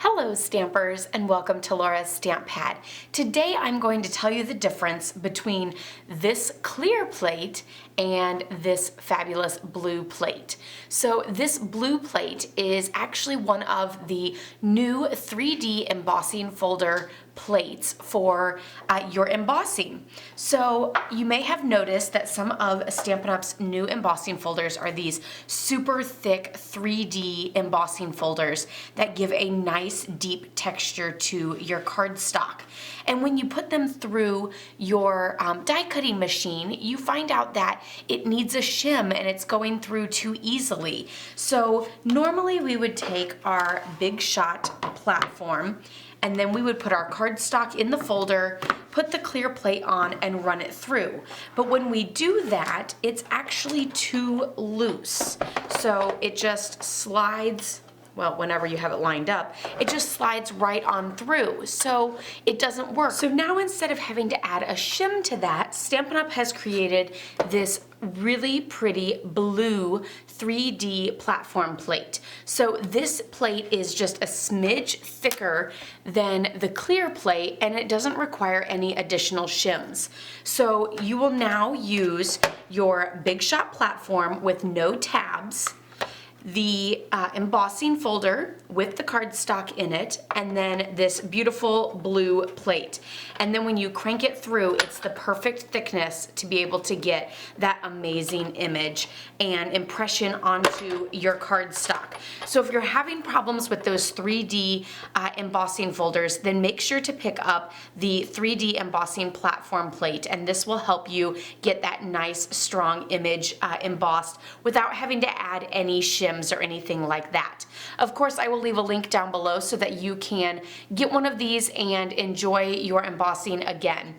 Hello Stampers, and welcome to Laura's Stamp Pad. Today I'm going to tell you the difference between this clear plate and this fabulous blue plate. So this blue plate is actually one of the new 3D embossing folder plates for your embossing. So you may have noticed that some of Stampin' Up's new embossing folders are these super thick 3D embossing folders that give a nice deep texture to your cardstock. And when you put them through your die cutting machine, you find out that it needs a shim and it's going through too easily. So normally we would take our Big Shot platform and then we would put our cardstock in the folder, put the clear plate on, and run it through. But when we do that, it's actually too loose. So it just slides, well, whenever you have it lined up, it just slides right on through. So it doesn't work. So now instead of having to add a shim to that, Stampin' Up! Has created this really pretty blue 3D platform plate. So this plate is just a smidge thicker than the clear plate, and it doesn't require any additional shims. So you will now use your Big Shot platform with no tabs, the embossing folder with the cardstock in it, and then this beautiful blue plate. And then when you crank it through, it's the perfect thickness to be able to get that amazing image and impression onto your cardstock. So if you're having problems with those 3D embossing folders, then make sure to pick up the 3D embossing platform plate, and this will help you get that nice strong image embossed without having to add any shims or anything like that. Of course, I will leave a link down below so that you can get one of these and enjoy your embossing again.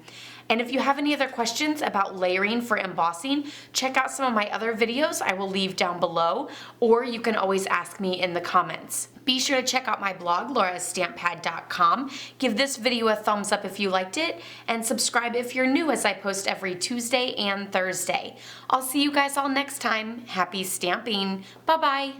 And if you have any other questions about layering for embossing, check out some of my other videos I will leave down below, or you can always ask me in the comments. Be sure to check out my blog, laurastamppad.com. Give this video a thumbs up if you liked it, and subscribe if you're new, as I post every Tuesday and Thursday. I'll see you guys all next time. Happy stamping. Bye-bye.